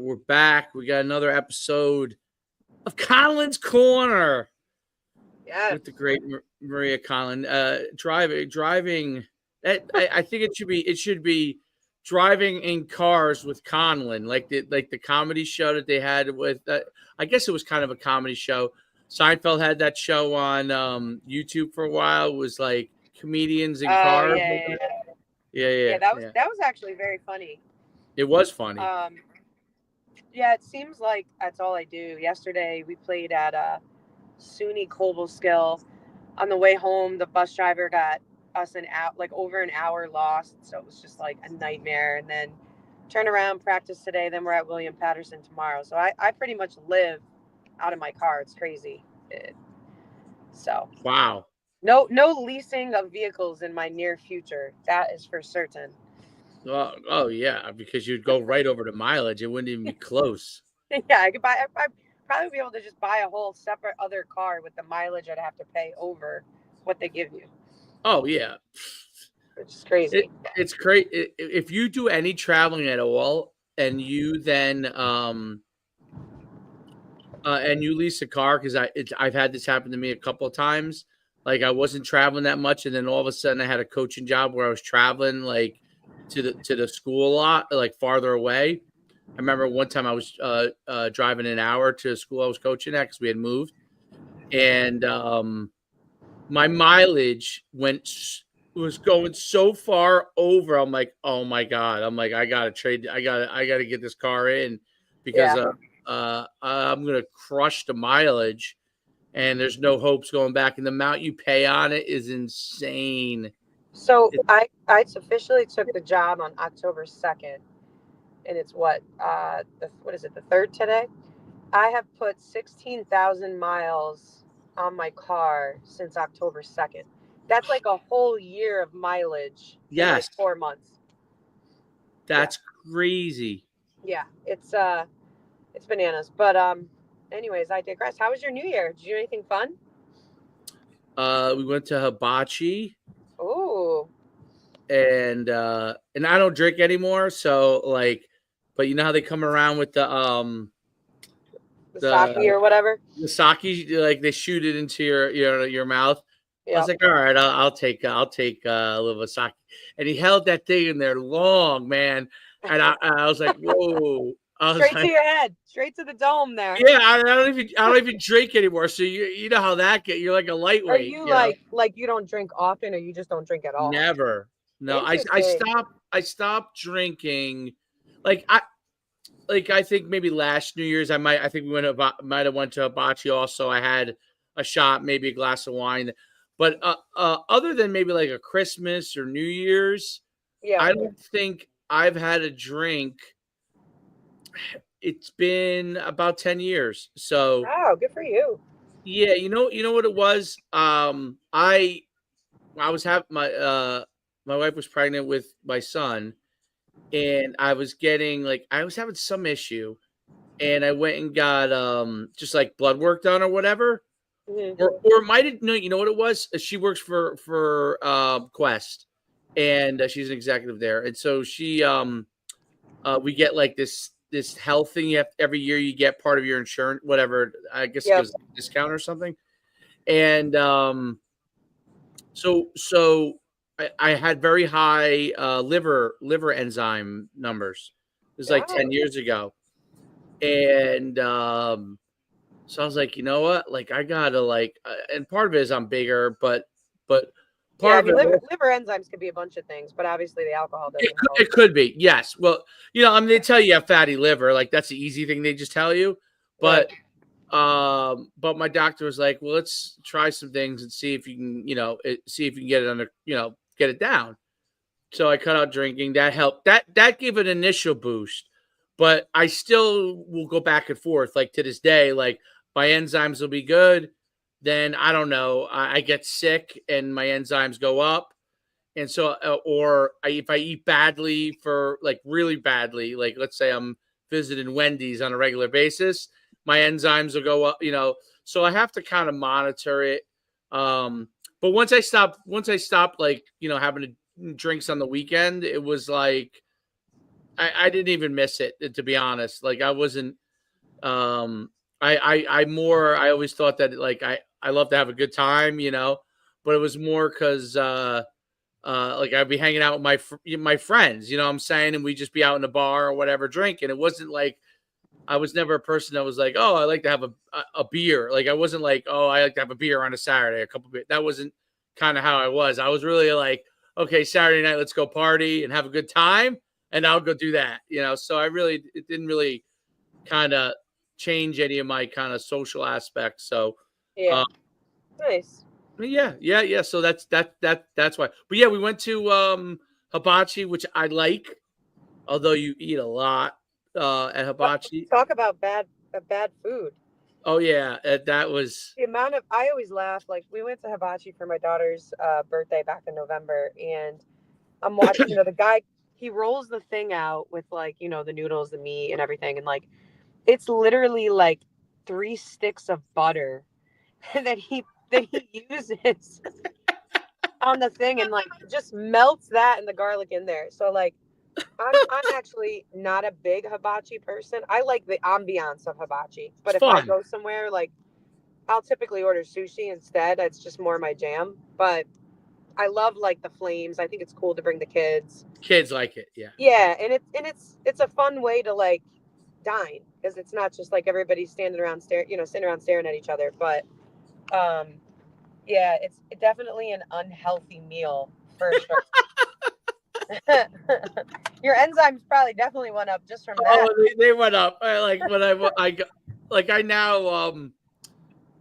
We're back. We got another episode of Conlon's Corner. Yeah. With the great Maria Conlon. Driving. I think it should be driving in cars with Conlon, like the comedy show that they had with. I guess it was kind of a comedy show. Seinfeld had that show on YouTube for a while. It was like comedians in cars. Yeah. That was actually very funny. It was funny. Yeah, it seems like that's all I do. Yesterday we played at SUNY Cobleskill. On the way home, the bus driver got us over an hour lost, so it was just like a nightmare. And then turn around, practice today. Then we're at William Patterson tomorrow. So I pretty much live out of my car. It's crazy. Wow. No leasing of vehicles in my near future. That is for certain. Oh yeah, because you'd go right over the mileage. It wouldn't even be close. Yeah, I'd probably be able to just buy a whole separate other car with the mileage I'd have to pay over what they give you. Oh yeah, which is crazy. It's great if you do any traveling at all, and you then and you lease a car, because I've had this happen to me a couple of times. Like I wasn't traveling that much, and then all of a sudden I had a coaching job where I was traveling like to the school a lot, like farther away. I remember one time I was driving an hour to a school I was coaching at because we had moved, and my mileage was going so far over. I'm like, oh my god! I'm like, I gotta get this car in because I'm gonna crush the mileage, and there's no hopes going back. And the amount you pay on it is insane. So I officially took the job on October 2nd. And it's what is it, the 3rd today? I have put 16,000 miles on my car since October 2nd. That's like a whole year of mileage. Yes. In like 4 months. That's crazy. Yeah, it's bananas. But anyways, I digress. How was your New Year? Did you do anything fun? We went to hibachi. Ooh. And I don't drink anymore, so like, but you know how they come around with the sake or whatever. The sake, like they shoot it into your mouth. Yep. I was like, all right, I'll take a little sake. And he held that thing in there long, man. And I was like, whoa. Straight to your head, straight to the dome there. Yeah, I don't even drink anymore. So you know how that get. You're like a lightweight. Are you like you don't drink often, or you just don't drink at all? Never. No, I stopped drinking. I think maybe last New Year's we might have went to hibachi also. I had a shot, maybe a glass of wine, but other than maybe like a Christmas or New Year's, I don't think I've had a drink. It's been about 10 years. So wow, good for you. Yeah, you know what it was. I was having my wife was pregnant with my son, and I was having some issue, and I went and got just like blood work done or whatever. Mm-hmm. Or might have you know what it was? She works for Quest, and she's an executive there, and so she we get like this health thing you have every year. You get part of your insurance, whatever. I guess it gives a discount or something, and so. I had very high liver enzyme numbers. It was like 10 years ago. And so I was like, you know what? Like I gotta and part of it is I'm bigger, but part of liver enzymes could be a bunch of things, but obviously the alcohol doesn't help. It could be, yes. Well, they tell you have fatty liver, like that's the easy thing they just tell you. But but my doctor was like, well, let's try some things and see if you can, get it under, get it down. So I cut out drinking. That helped. That gave an initial boost, but I still will go back and forth. Like to this day, like my enzymes will be good. Then I don't know. I get sick and my enzymes go up. And so, if I eat badly really badly, like let's say I'm visiting Wendy's on a regular basis, my enzymes will go up, so I have to kind of monitor it. But once I stopped, having drinks on the weekend, it was like I didn't even miss it, to be honest. Like I wasn't. I always thought that like I love to have a good time, but it was more because like I'd be hanging out with my friends, you know what I'm saying, and we'd just be out in the bar or whatever drinking. It wasn't like I was never a person that was like, oh, I like to have a beer. Like I wasn't like, oh, I like to have a beer on a Saturday, a couple of beers. That wasn't kind of how I was. I was really like, okay, Saturday night, let's go party and have a good time, and I'll go do that, So it didn't really kind of change any of my kind of social aspects. So, Yeah. Nice. yeah. So that's why. But yeah, we went to hibachi, which I like, although you eat a lot at hibachi. Talk about bad food. Oh yeah, that was The amount of I always laugh. Like we went to hibachi for my daughter's birthday back in November, and I'm watching. The guy, he rolls the thing out with like the noodles, the meat, and everything, and like it's literally like 3 sticks of butter that he uses on the thing, and like just melts that and the garlic in there. So like I'm actually not a big hibachi person. I like the ambiance of hibachi, but it's if I fun. go somewhere, like I'll typically order sushi instead. It's just more my jam. But I love like the flames. I think it's cool to bring the kids. Kids like it, yeah. Yeah, and it's a fun way to like dine because it's not just like everybody standing around sitting around staring at each other. But um, yeah, it's definitely an unhealthy meal for sure. Your enzymes probably definitely went up just from that. Oh, they went up. Like when I go, like I now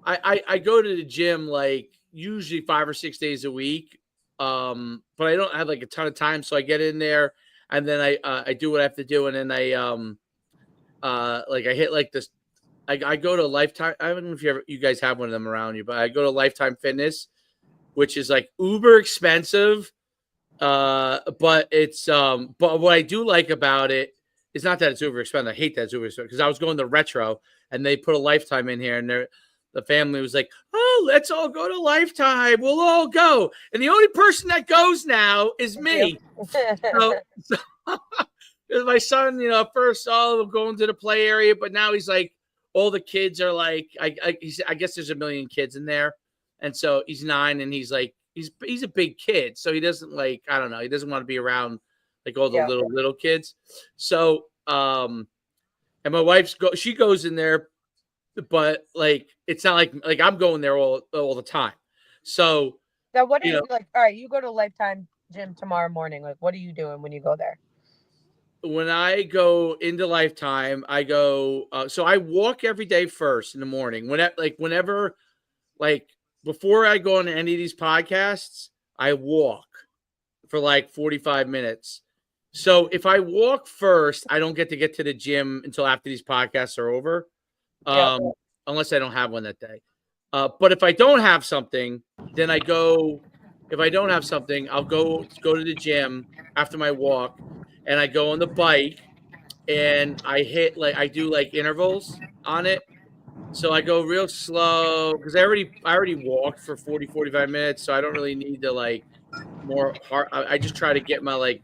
I go to the gym like usually 5 or 6 days a week. But I don't have like a ton of time, so I get in there and then I do what I have to do, and then like I hit like this. I go to Lifetime. I don't know if you guys have one of them around you, but I go to Lifetime Fitness, which is like uber expensive. But but what I do like about it is not that it's uber expensive. I hate that it's uber expensive because I was going to Retro and they put a Lifetime in here, and the family was like, "Oh, let's all go to Lifetime. We'll all go." And the only person that goes now is me. So my son, first all going to the play area, but now he's like, all the kids are like, I guess there's a million kids in there, and so he's 9, and he's like, he's a big kid, so he doesn't like, I don't know, he doesn't want to be around like all the Yeah. little kids. So, and my she goes in there, but like it's not like I'm going there all the time. So Now, what are you like? All right, you go to Lifetime Gym tomorrow morning. Like, what are you doing when you go there? when I go into Lifetime, I go. So I walk every day first in the morning. Whenever, like before I go on any of these podcasts, I walk for like 45 minutes. So if I walk first, I don't get to the gym until after these podcasts are over, Yeah. unless I don't have one that day. But if I don't have something, then I go. If I don't have something, I'll go to the gym after my walk, and I go on the bike, and I do like intervals on it. So I go real slow because I already walked for 40-45 minutes, so I don't really need to like more hard. I just try to get my like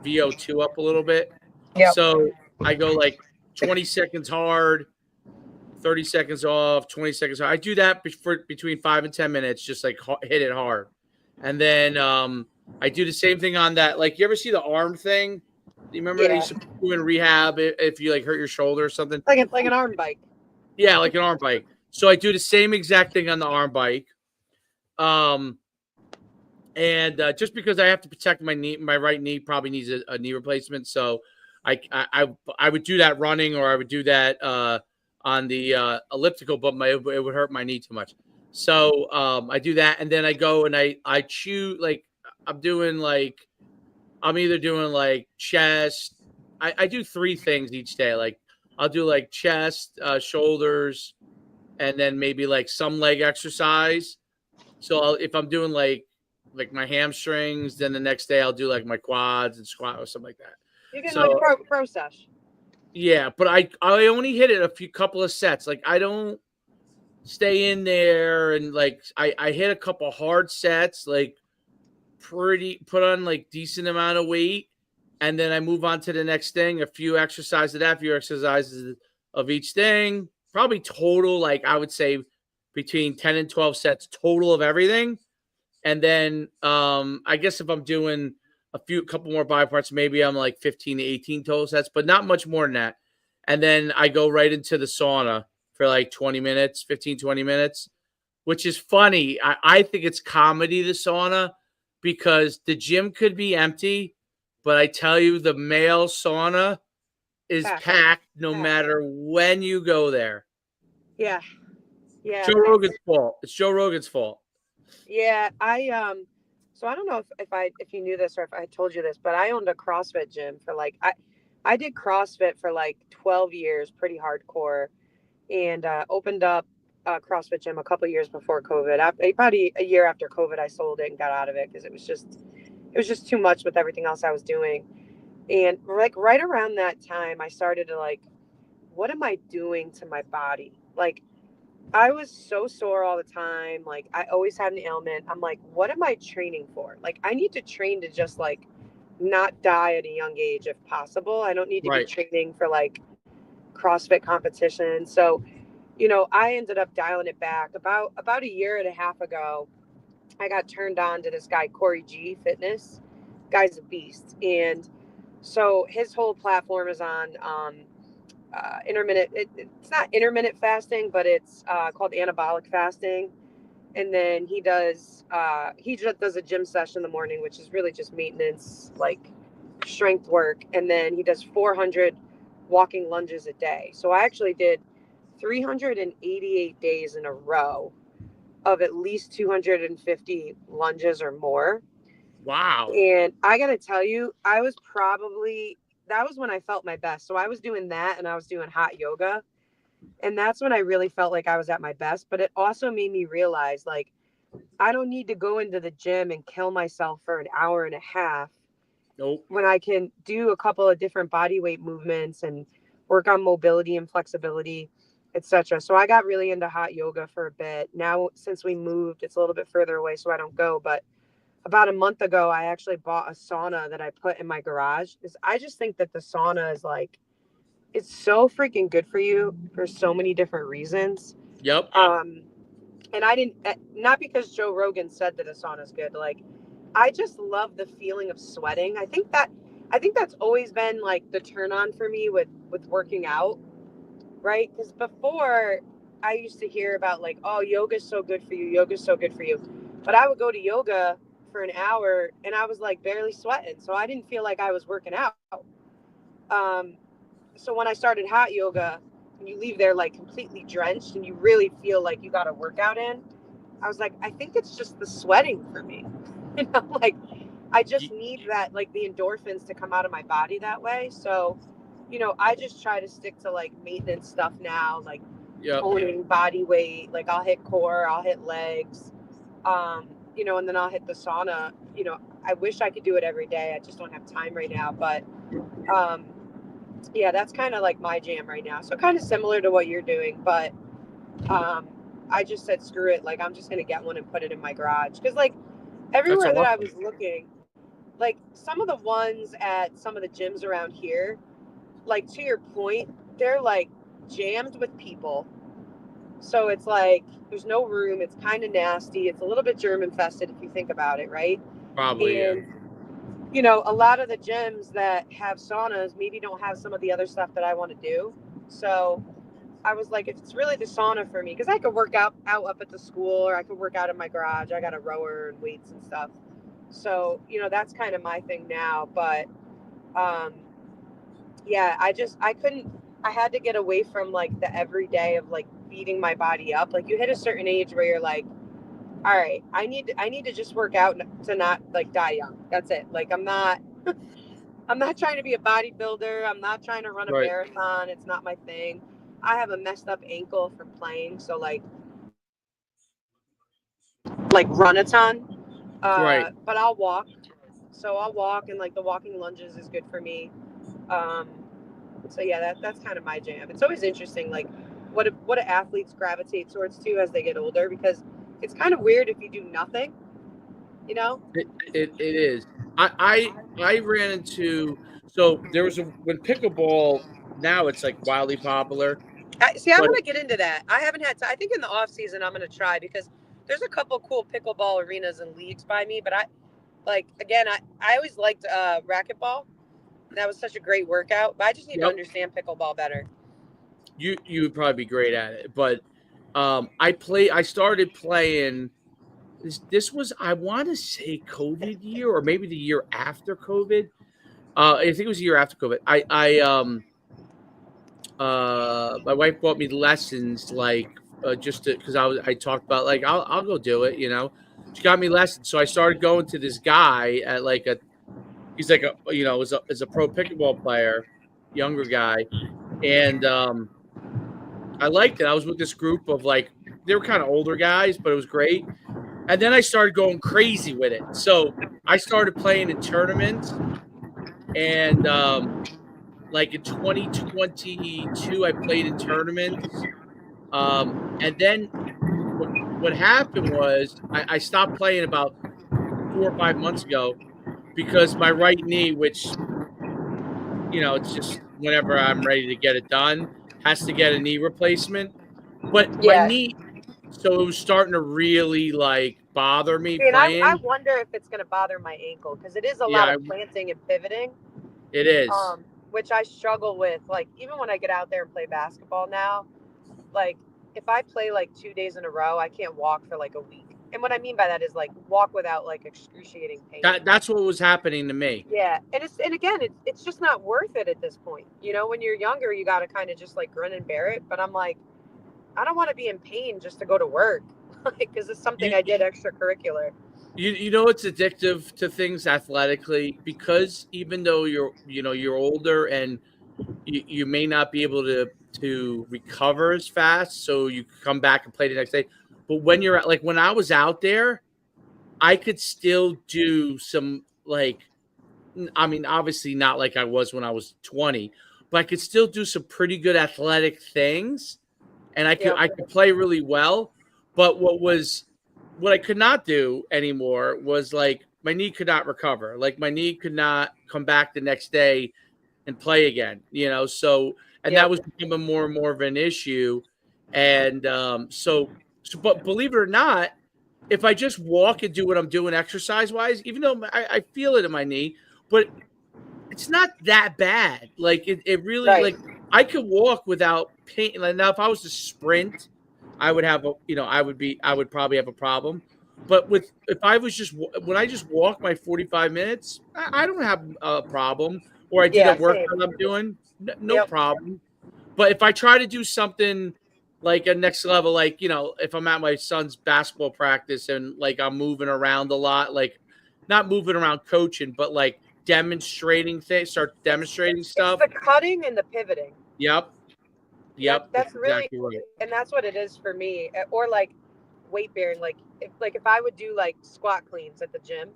VO2 up a little bit. Yep. So I go like 20 seconds hard, 30 seconds off, 20 seconds hard. I do that for between 5 and 10 minutes, just like hit it hard. And then I do the same thing on that. Like, you ever see the arm thing? You remember they used to do in rehab if you like hurt your shoulder or something? Like an arm bike. Yeah, like an arm bike. So I do the same exact thing on the arm bike. And just because I have to protect my knee, my right knee probably needs a knee replacement. So I would do that running, or I would do that on the elliptical, but it would hurt my knee too much. So I do that, and then I go and I chew like I'm either doing like chest. I do 3 things each day. Like I'll do like chest, shoulders, and then maybe like some leg exercise. So if I'm doing like my hamstrings, then the next day I'll do like my quads and squat or something like that. You can So like pro sesh. yeah, but I only hit it a couple of sets. Like I don't stay in there, and like I hit a couple hard sets, like put on like decent amount of weight, and then I move on to the next thing. A few exercises of that, a few exercises of each thing. Probably total, like I would say, between 10 and 12 sets total of everything. And then I guess if I'm doing couple more body parts, maybe I'm like 15 to 18 total sets, but not much more than that. And then I go right into the sauna for like 20 minutes, 15, 20 minutes, which is funny. I think it's comedy, the sauna, because the gym could be empty, but I tell you, the male sauna is Packed. packed no matter when you go there. Yeah. Yeah. Joe Rogan's fault. It's Joe Rogan's fault. Yeah. So I don't know if you knew this or if I told you this, but I owned a CrossFit gym for like I did CrossFit for like 12 years, pretty hardcore, and opened up a CrossFit gym a couple years before COVID. About a year after COVID, I sold it and got out of it because it was just too much with everything else I was doing. And like right around that time, I started to like, what am I doing to my body? Like I was so sore all the time. Like I always had an ailment. I'm like, what am I training for? Like I need to train to just like not die at a young age if possible. I don't need to be Right. training for like CrossFit competition. So, I ended up dialing it back about a year and a half ago. I got turned on to this guy, Corey G Fitness. Guy's a beast. And so his whole platform is on intermittent. It's not intermittent fasting, but it's called anabolic fasting. And then he just does a gym session in the morning, which is really just maintenance, like strength work. And then he does 400 walking lunges a day. So I actually did 388 days in a row of at least 250 lunges or more. Wow. And I got to tell you, that was when I felt my best. So I was doing that and I was doing hot yoga. And that's when I really felt like I was at my best. But it also made me realize like, I don't need to go into the gym and kill myself for an hour and a half Nope. when I can do a couple of different body weight movements and work on mobility and flexibility, etc. So I got really into hot yoga for a bit. Now, since we moved, it's a little bit further away, so I don't go. But about a month ago, I actually bought a sauna that I put in my garage. Because I just think that the sauna is like, it's so freaking good for you for so many different reasons. Yep. And I didn't, not because Joe Rogan said that a sauna is good. Like, I just love the feeling of sweating. I think that's always been like the turn on for me with working out, right? Because before I used to hear about like, oh, yoga's so good for you, yoga's so good for you, but I would go to yoga for an hour and I was like barely sweating, so I didn't feel like I was working out. Um, so when I started hot yoga, and you leave there like completely drenched and you really feel like you got a workout in, I was like, I think it's just the sweating for me. Like I just need that, like the endorphins to come out of my body that way. So, I just try to stick to like maintenance stuff now, like Yep. toning body weight. Like I'll hit core, I'll hit legs, and then I'll hit the sauna. I wish I could do it every day. I just don't have time right now. But um, yeah, that's kind of like my jam right now. So kind of similar to what you're doing, but um, I just said screw it. Like I'm just gonna get one and put it in my garage because like That's everywhere that I awesome. was looking, like some of the ones at some of the gyms around here, like to your point, they're like jammed with people. So it's like there's no room. It's kind of nasty. It's a little bit germ infested if you think about it, right? Probably, yeah. And a lot of the gyms that have saunas maybe don't have some of the other stuff that I want to do. So I was like, if it's really the sauna for me, because I could work out up at the school or I could work out in my garage. I got a rower and weights and stuff. So, that's kind of my thing now. But um, yeah, I couldn't, I had to get away from like the everyday of like beating my body up. Like you hit a certain age where you're like, all right, I need to just work out to not like die young. That's it. Like I'm not trying to be a bodybuilder. I'm not trying to run a Right. marathon. It's not my thing. I have a messed up ankle from playing, so like run a ton. Right. But I'll walk. So I'll walk, and like the walking lunges is good for me. Um, so yeah, that's kind of my jam. It's always interesting, like what do athletes gravitate towards too as they get older, because it's kind of weird if you do nothing, you know. It is. I ran into so there was when pickleball now it's like wildly popular, I but want to get into that. I haven't had to. I think in the off season I'm going to try because there's a couple cool pickleball arenas and leagues by me. But I like again, I always liked racquetball. That was such a great workout. But I just need to yep, understand pickleball better. you would probably be great at it. But I started playing this was I want to say COVID year or maybe the year after COVID. I think it was a year after COVID. My wife bought me lessons like just because I talked about like I'll go do it, you know. She got me lessons, so I started going to this guy at like a he's like a is a pro pickleball player, younger guy, and I liked it. I was with this group of like they were kind of older guys, but it was great. And then I started going crazy with it. So I started playing in tournaments, and like in 2022, I played in tournaments. And then what happened was I stopped playing about 4 or 5 months ago because my right knee, which it's just whenever I'm ready to get it done, has to get a knee replacement. But my Yeah. knee, so it was starting to really like bother me See, and I playing. wonder if it's going to bother my ankle because it is a lot Yeah, of planting and pivoting, it is. which I struggle with. Like even when I get out there and play basketball now, like if I play like 2 days in a row, I can't walk for like a week. And what I mean by that is like walk without like excruciating pain. That's what was happening to me. Yeah, and again, it's just not worth it at this point. You know, when you're younger, you got to kind of just like grin and bear it. But I'm like, I don't want to be in pain just to go to work, like because it's something You I did extracurricular. you know it's addictive to things athletically because even though you're older and you may not be able to recover as fast, so you come back and play the next day. But when you're like when I was out there, I could still do some like I mean, obviously not like I was when I was 20, but I could still do some pretty good athletic things and Yep. I could play really well. But what I could not do anymore was like my knee could not recover. Like my knee could not come back the next day and play again, So and that Yep. was becoming more and more of an issue. And but believe it or not, if I just walk and do what I'm doing exercise wise, even though I feel it in my knee, but it's not that bad. Like it really Right. like I could walk without pain. Like now, if I was to sprint, I would have I would probably have a problem. But with if I was just when I just walk my 45 minutes, I don't have a problem. Or I did a Yeah. workout Same. I'm doing, no Yep. problem. But if I try to do something like a next level, like if I'm at my son's basketball practice and like I'm moving around a lot, like not moving around coaching, but like demonstrating things, start demonstrating It's stuff. the cutting and the pivoting. Yep. That Yep. That's that's really, exactly right. and that's what it is for me. Or like weight bearing. Like if I would do like squat cleans at the gym,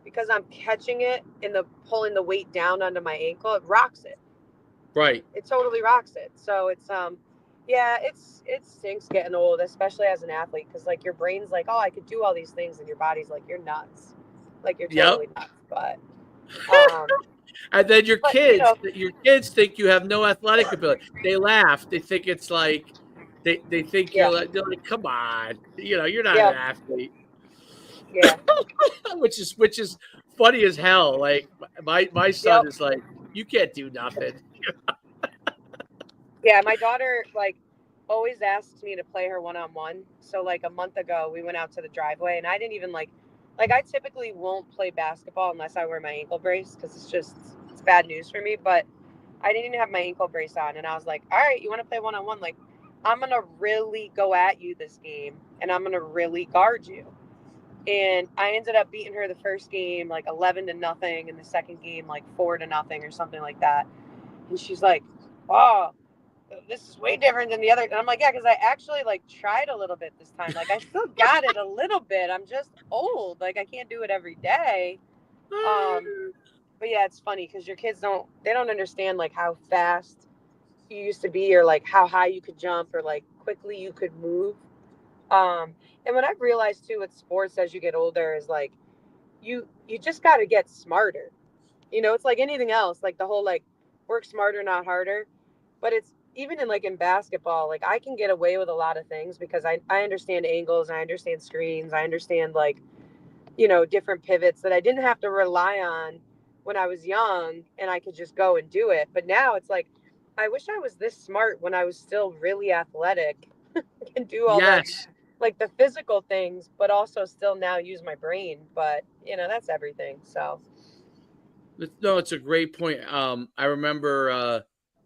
because I'm catching it and the pulling the weight down onto my ankle, it rocks it. Right. It totally rocks it. So yeah, it stinks getting old, especially as an athlete, because like your brain's like, oh, I could do all these things, and your body's like, you're nuts, like you're Yep. totally nuts. Um, And then but you know, your kids think you have no athletic ability. They laugh. They think it's like they think yeah, they're like, come on, you're not an yeah, athlete. yeah, which is funny as hell. Like my son yep, is like, you can't do nothing. yeah. My daughter like always asks me to play her one on one. So like a month ago, we went out to the driveway, and I didn't even like I typically won't play basketball unless I wear my ankle brace because it's bad news for me. But I didn't even have my ankle brace on, and I was like, all right, you want to play one on one? Like, I'm gonna really go at you this game, and I'm gonna really guard you. And I ended up beating her the first game like 11-0, and the second game like 4-0 or something like that. And she's like, "Oh, this is way different than the other." And I'm like, "Yeah, because I actually like tried a little bit this time. Like I still got it a little bit. I'm just old. Like I can't do it every day." Um, but yeah, it's funny because your kids they don't understand like how fast you used to be, or like how high you could jump, or like quickly you could move. And what I've realized too with sports as you get older is like you just got to get smarter. It's like anything else, like the whole like work smarter, not harder. But it's even in like in basketball, like I can get away with a lot of things because I understand angles, I understand screens, I understand like, different pivots that I didn't have to rely on when I was young, and I could just go and do it. But now it's like, I wish I was this smart when I was still really athletic and do all the Yes. like the physical things, but also still now use my brain. But that's everything. So No, it's a great point. I remember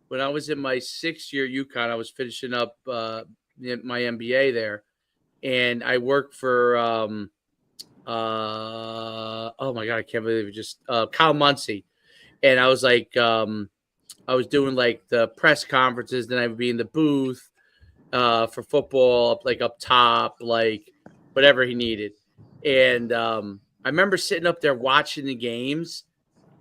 when I was in my 6th year at UConn, I was finishing up my MBA there, and I worked for oh my god, I can't believe it, just Kyle Muncy, and I was like, I was doing like the press conferences, then I would be in the booth for football, like up top, like whatever he needed, and I remember sitting up there watching the games,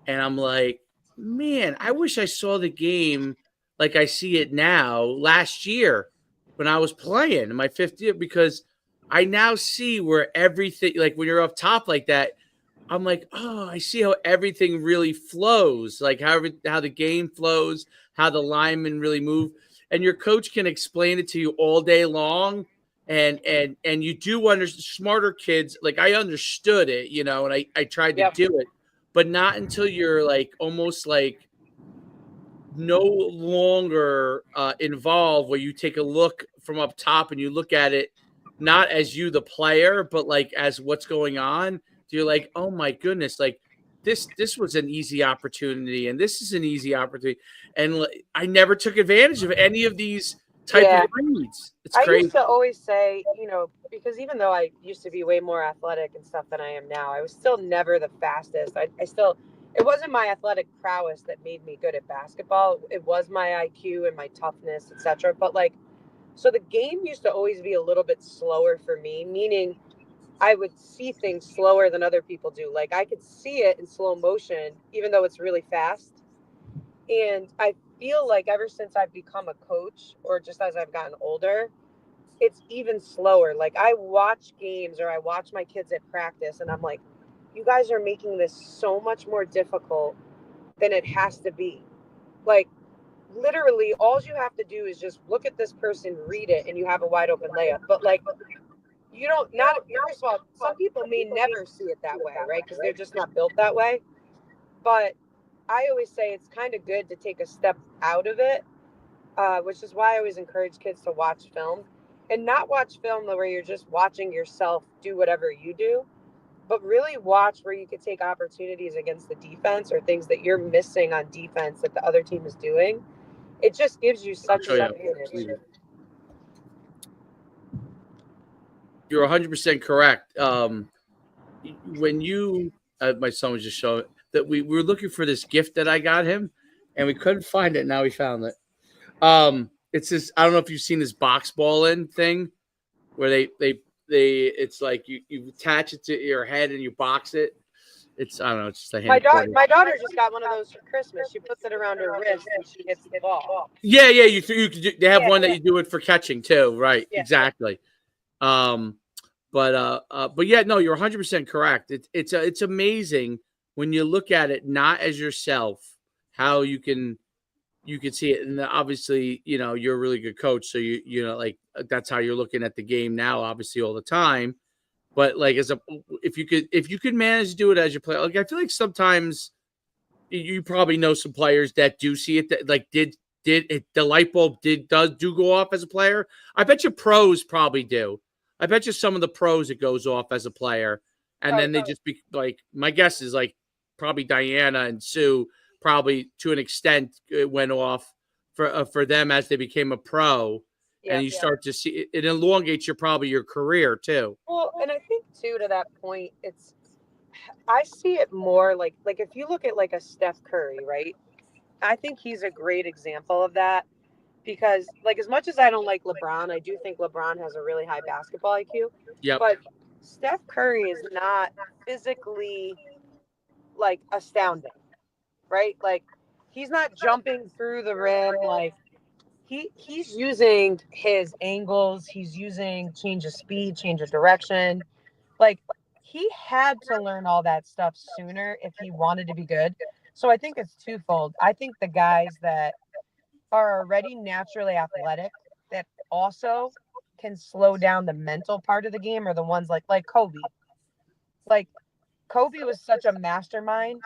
and I'm like, man, I wish I saw the game like I see it now last year when I was playing in my 5th year, because I now see where everything, like when you're up top like that, I'm like, oh, I see how everything really flows, like how the game flows, how the linemen really move, and your coach can explain it to you all day long, and you do understand. Smarter kids, like I understood it, and I tried to yep, do it, but not until you're like almost like no longer involved, where you take a look from up top and you look at it not as you the player, but like as what's going on. You're like, oh my goodness, like this was an easy opportunity, and this is an easy opportunity, and I never took advantage of any of these type of yeah. reads. It's I crazy. used to always say, because even though I used to be way more athletic and stuff than I am now, I was still never the fastest. I still, it wasn't my athletic prowess that made me good at basketball. It was my IQ and my toughness, etc. But like, so the game used to always be a little bit slower for me, meaning I would see things slower than other people do. Like I could see it in slow motion, even though it's really fast. And I feel like ever since I've become a coach, or just as I've gotten older, it's even slower. Like I watch games or I watch my kids at practice, and I'm like, you guys are making this so much more difficult than it has to be. Like literally all you have to do is just look at this person, read it, and you have a wide open layup. But like, you don't, not, first of all, some people may never see it that way, right? Because they're just not built that way. But I always say it's kind of good to take a step out of it, which is why I always encourage kids to watch film, and not watch film where you're just watching yourself do whatever you do, but really watch where you could take opportunities against the defense or things that you're missing on defense that the other team is doing. It just gives you I'll such show an you. advantage. You're 100% correct. When you, my son was just showing that we were looking for this gift that I got him, and we couldn't find it. Now we found it. It's this. I don't know if you've seen this box ball in thing where they. It's like you attach it to your head and you box it. It's, I don't know. It's just a My hand daughter, quarter. my daughter just got one of those for Christmas. She puts it around her wrist and she hits the ball. Yeah, yeah. You could they have Yeah, one that you do it for catching too, right? yeah, Exactly. Um, but yeah, no, you're 100% correct. It's amazing when you look at it not as yourself, how you can see it, and obviously, you're a really good coach, so like that's how you're looking at the game now, obviously all the time. But like if you could manage to do it as you play, like I feel like sometimes you probably know some players that do see it, that like did it, the light bulb do go off as a player. I bet you pros probably do. I bet you some of the pros it goes off as a player, and then probably. they just be like, my guess is like probably Diana and Sue probably to an extent it went off for them as they became a pro, and Yeah. you start to see it elongates your career too. Well, and I think too, to that point, I see it more like if you look at like a Steph Curry, right? I think he's a great example of that because like as much as I don't like LeBron, I do think LeBron has a really high basketball IQ, Yep. but Steph Curry is not physically like astounding, right? Like he's not jumping through the rim like he's using his angles, he's using change of speed, change of direction. Like he had to learn all that stuff sooner if he wanted to be good. So I think it's twofold. I think the guys that are already naturally athletic that also can slow down the mental part of the game are the ones like Kobe. Like Kobe was such a mastermind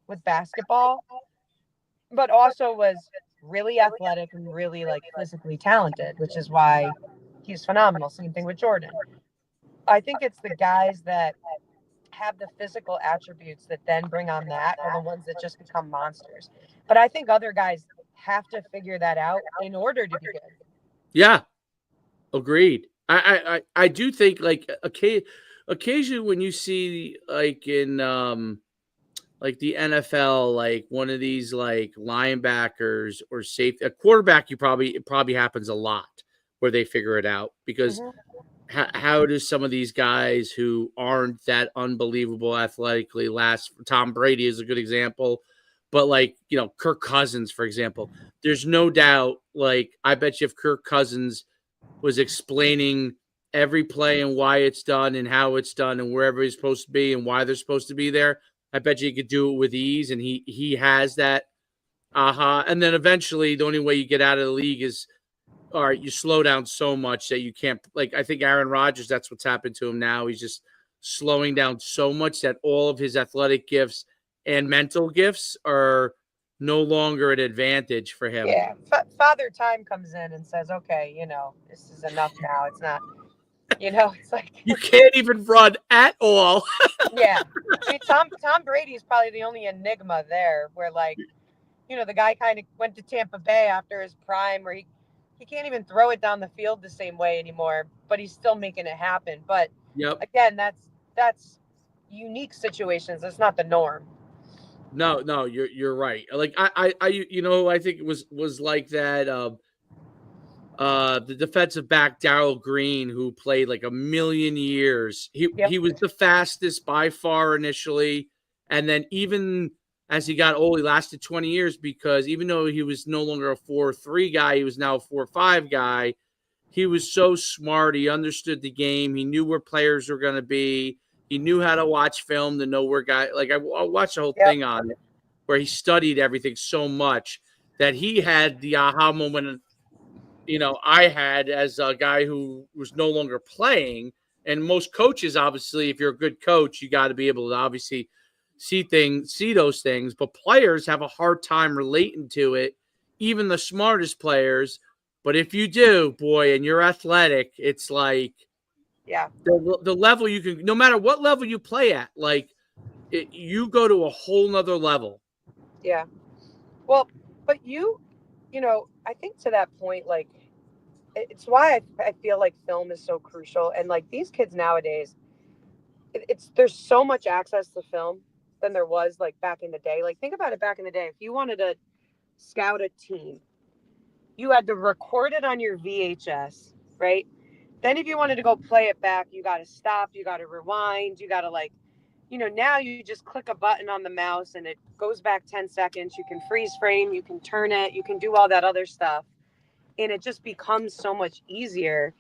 with basketball, but also was really athletic and really like physically talented, which is why he's phenomenal. Same thing with Jordan. I think it's the guys that have the physical attributes that then bring on that are the ones that just become monsters. But I think other guys have to figure that out in order to be good. Yeah, agreed. I do think like occasionally when you see like in like the NFL, like one of these like linebackers or safety, a quarterback, it probably happens a lot where they figure it out because Mm-hmm. how do some of these guys who aren't that unbelievable athletically last? Tom Brady is a good example, but like Kirk Cousins, for example, there's no doubt. Like I bet you if Kirk Cousins was explaining every play and why it's done and how it's done and wherever he's supposed to be and why they're supposed to be there, I bet you he could do it with ease, and he has that aha. And then eventually, the only way you get out of the league is all right. You slow down so much that you can't. Like I think Aaron Rodgers, that's what's happened to him now. He's just slowing down so much that all of his athletic gifts and mental gifts are no longer an advantage for him. Yeah. Father Time comes in and says, okay, this is enough now. It's not, it's like, You can't even run at all. yeah. I mean, Tom Brady is probably the only enigma there where, like, the guy kind of went to Tampa Bay after his prime where he can't even throw it down the field the same way anymore, but he's still making it happen. But Yep. again, that's unique situations. That's not the norm. No, you're right. Like I think it was like that. The defensive back Darrell Green, who played like a million years. Yep. He was the fastest by far initially, and then even as he got old, he lasted 20 years because even though he was no longer a 4-3 guy, he was now a 4-5 guy. He was so smart. He understood the game. He knew where players were going to be. He knew how to watch film to know where guy. Like I watched the whole Yep. thing on it, where he studied everything so much that he had the aha moment I had as a guy who was no longer playing. And most coaches, obviously, if you're a good coach, you got to be able to obviously see those things. But players have a hard time relating to it, even the smartest players. But if you do, boy, and you're athletic, it's like Yeah. the level you can, no matter what level you play at, like you go to a whole nother level. Yeah. Well, but I think to that point, like, it's why I feel like film is so crucial. And like these kids nowadays, there's so much access to film than there was like back in the day. Like think about it back in the day. If you wanted to scout a team, you had to record it on your VHS, right? Then if you wanted to go play it back, you got to stop, you got to rewind, you got to like, now you just click a button on the mouse and it goes back 10 seconds. You can freeze frame, you can turn it, you can do all that other stuff. And it just becomes so much easier.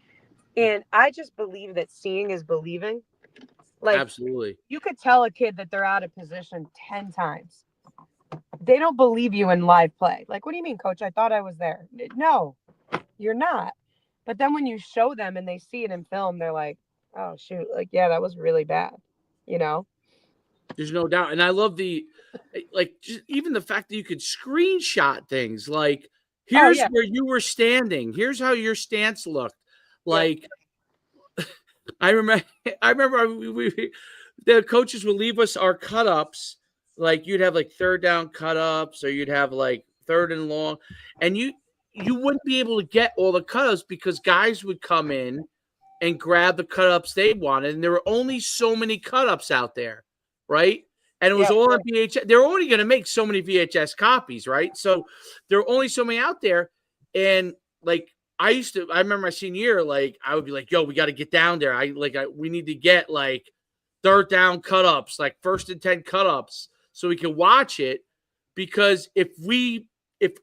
And I just believe that seeing is believing. Like Absolutely. you could tell a kid that they're out of position 10 times. They don't believe you in live play. Like, what do you mean, coach? I thought I was there. No, you're not. But then when you show them and they see it in film, they're like, oh, shoot. Like, yeah, that was really bad, you know? There's no doubt. And I love like, just even the fact that you could screenshot things. Like, Oh, here's yeah. where you were standing. Here's how your stance looked. Yep. Like, I remember, the coaches would leave us our cut ups. Like, you'd have like third down cut ups, or you'd have like third and long, and you wouldn't be able to get all the cut ups because guys would come in and grab the cut ups they wanted. And there were only so many cut ups out there, right? And it was Yep. all on VHS. They're only going to make so many VHS copies, right? So there are only so many out there. And like I remember my senior year, like I would be like, yo, we got to get down there. We need to get like third down cut ups, like first and 10 cut ups so we can watch it. Because if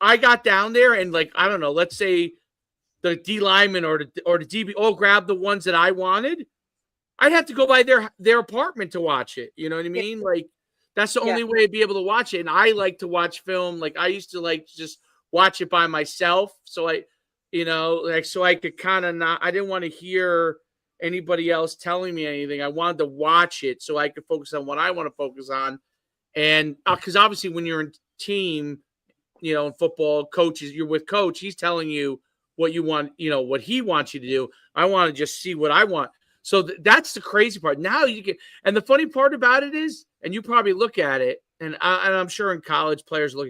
I got down there and like, I don't know, let's say the D lineman or the DB all grabbed the ones that I wanted, I'd have to go by their apartment to watch it. You know what I Yeah. mean? Like That's the Yeah. only way to be able to watch it. And I like to watch film. Like I used to like just watch it by myself. So so I could kind of not, I didn't want to hear anybody else telling me anything. I wanted to watch it so I could focus on what I want to focus on. And because obviously when you're in team, in football, coaches, you're with coach, he's telling you what you want, what he wants you to do. I want to just see what I want. So that's the crazy part. Now you can, and the funny part about it is, and you probably look at it, and I'm sure in college players look,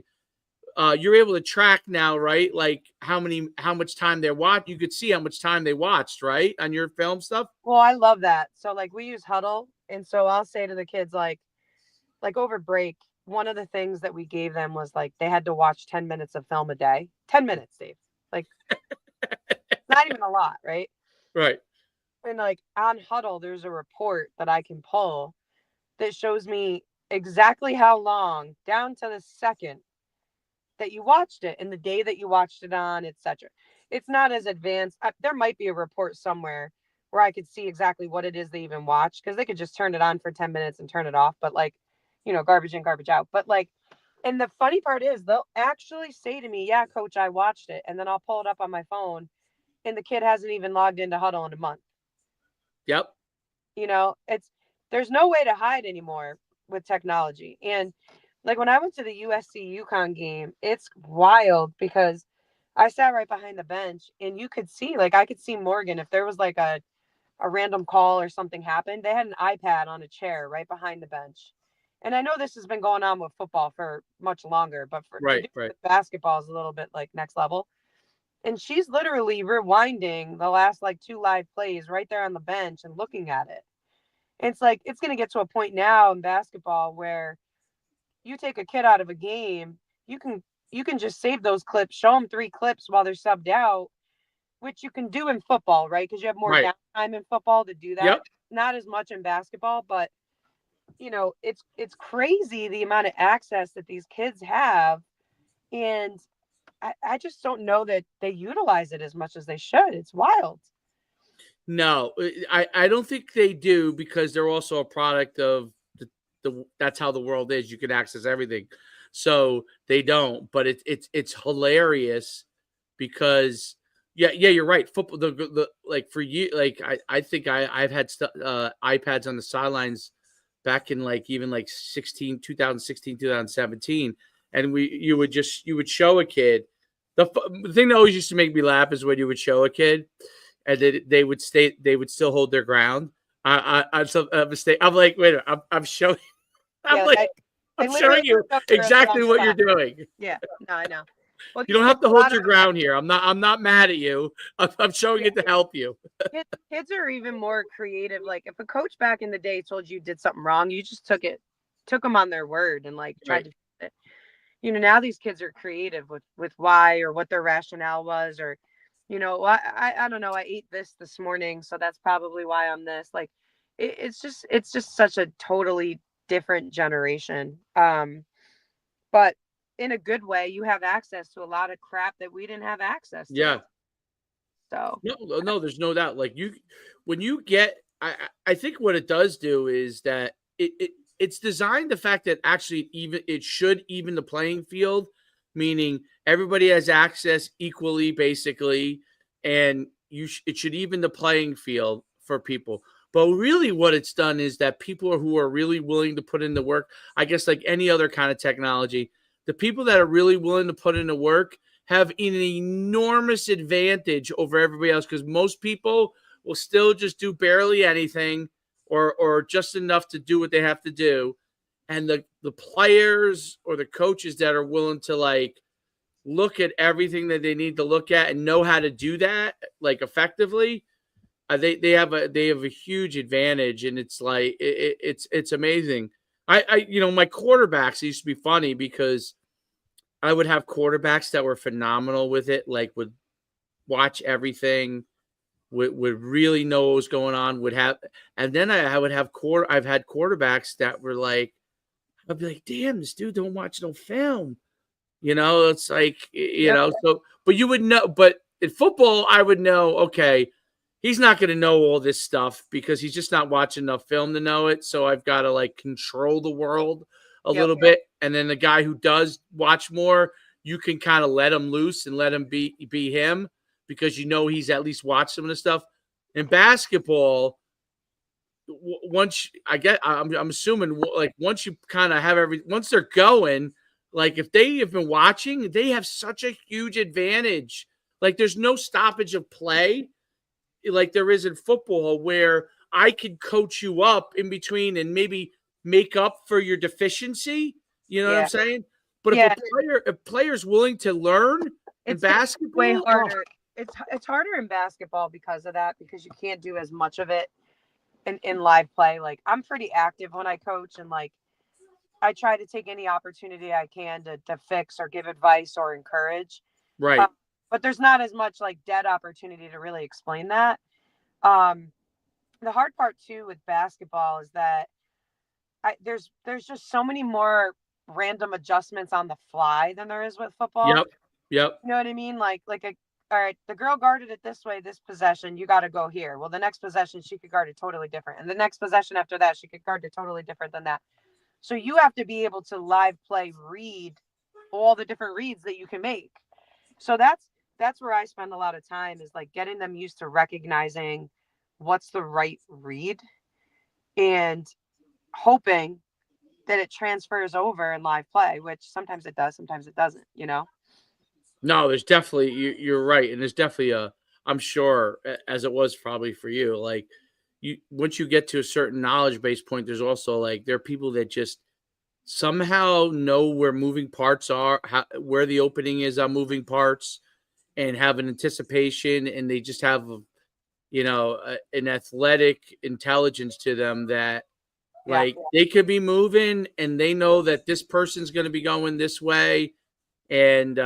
you're able to track now, right? Like how much time they watch. You could see how much time they watched, right, on your film stuff. Well, I love that. So like we use Huddle, and so I'll say to the kids like over break, one of the things that we gave them was like they had to watch 10 minutes of film a day. 10 minutes, Dave. Like not even a lot, right? Right. And like on Huddle, there's a report that I can pull that shows me exactly how long, down to the second, that you watched it and the day that you watched it on, etc. It's not as advanced. There might be a report somewhere where I could see exactly what it is they even watch, because they could just turn it on for 10 minutes and turn it off. But like, garbage in, garbage out. But like, and the funny part is they'll actually say to me, yeah, coach, I watched it. And then I'll pull it up on my phone and the kid hasn't even logged into Huddle in a month. Yep. There's no way to hide anymore with technology. And like when I went to the USC UConn game, it's wild because I sat right behind the bench and you could see, like I could see Morgan if there was like a random call or something happened. They had an iPad on a chair right behind the bench. And I know this has been going on with football for much longer, but to do it with basketball is a little bit like next level. And she's literally rewinding the last like 2 live plays right there on the bench and looking at it. And it's like, it's going to get to a point now in basketball where you take a kid out of a game, you can just save those clips, show them 3 clips while they're subbed out, which you can do in football, right? Because you have more downtime in football to do that. Yep. Not as much in basketball, but it's crazy the amount of access that these kids have. And I just don't know that they utilize it as much as they should. It's wild. No, I don't think they do, because they're also a product of that's how the world is. You can access everything. So they don't, but it's hilarious because you're right. Football, the like for you, like I think I've had iPads on the sidelines back in like even like 2016, 2017. And you would show a kid. The thing that always used to make me laugh is when you would show a kid and they would still hold their ground. I'm some mistake. I'm like, wait a minute, I'm showing. I'm showing you exactly what you're doing. Yeah, no, I know. Well, you don't have to hold your ground here. I'm not mad at you. I'm showing it to help you. Kids are even more creative. Like if a coach back in the day told you did something wrong, you just took them on their word and like tried to fix it. Now these kids are creative with why or what their rationale was, or I don't know. I ate this morning, so that's probably why I'm this. Like it's just such a totally different generation. But in a good way, you have access to a lot of crap that we didn't have access to. Yeah. So no, there's no doubt. Like when you get, I think what it does do is that it's designed the fact that actually it should even the playing field, meaning everybody has access equally, basically, and it should even the playing field for people. But really what it's done is that people who are really willing to put in the work, I guess like any other kind of technology, the people that are really willing to put in the work have an enormous advantage over everybody else, because most people will still just do barely anything or just enough to do what they have to do. And the players or the coaches that are willing to like look at everything that they need to look at and know how to do that like effectively, they have a huge advantage. And it's like it's amazing. I my quarterbacks used to be funny because I would have quarterbacks that were phenomenal with it, like would watch everything, would really know what was going on, and then I would have I've had quarterbacks that were like, I'd be like, damn, this dude don't watch no film. It's like, so, but you would know, but in football, I would know, okay, he's not going to know all this stuff because he's just not watching enough film to know it. So I've got to like control the world a little bit, and then the guy who does watch more, you can kind of let him loose and let him be him because you know he's at least watched some of the stuff. In basketball, once I'm assuming like once you kind of have once they're going, like if they have been watching, they have such a huge advantage. Like there's no stoppage of play like there is in football where I can coach you up in between and maybe make up for your deficiency. You know what I'm saying? But if a player's willing to learn in basketball, way harder. It's harder in basketball because of that, because you can't do as much of it in live play. Like I'm pretty active when I coach, and like I try to take any opportunity I can to fix or give advice or encourage. Right. But there's not as much like dead opportunity to really explain that. The hard part too with basketball is that there's just so many more random adjustments on the fly than there is with football. Yep. You know what I mean? All right, the girl guarded it this way, this possession, you got to go here. Well, the next possession, she could guard it totally different. And the next possession after that, she could guard it totally different than that. So you have to be able to live play read all the different reads that you can make. So that's where I spend a lot of time, is like getting them used to recognizing what's the right read and hoping that it transfers over in live play, which sometimes it does, sometimes it doesn't, you know? No, there's definitely you're right, and there's definitely I'm sure as it was probably for you, like you once you get to a certain knowledge base point, there's also like there are people that just somehow know where moving parts are, where the opening is on moving parts, and have an anticipation, and they just have an athletic intelligence to them that like they could be moving, and they know that this person's going to be going this way, and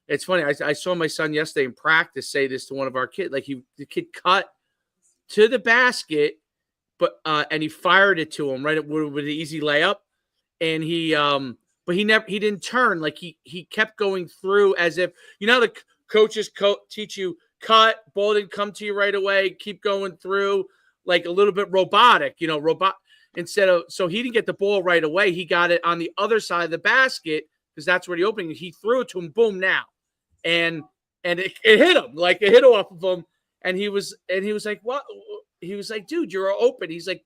it's funny. I saw my son yesterday in practice say this to one of our kids. Like the kid cut to the basket, but and he fired it to him right with an easy layup, and but he didn't turn. Like he kept going through as if the coaches teach you cut, ball didn't come to you right away, keep going through like a little bit robotic, instead of so he didn't get the ball right away. He got it on the other side of the basket because that's where the opening. He threw it to him, boom, now. And it hit him, like it hit off of him, and he was like, "What?" He was like, "Dude, you're open." He's like,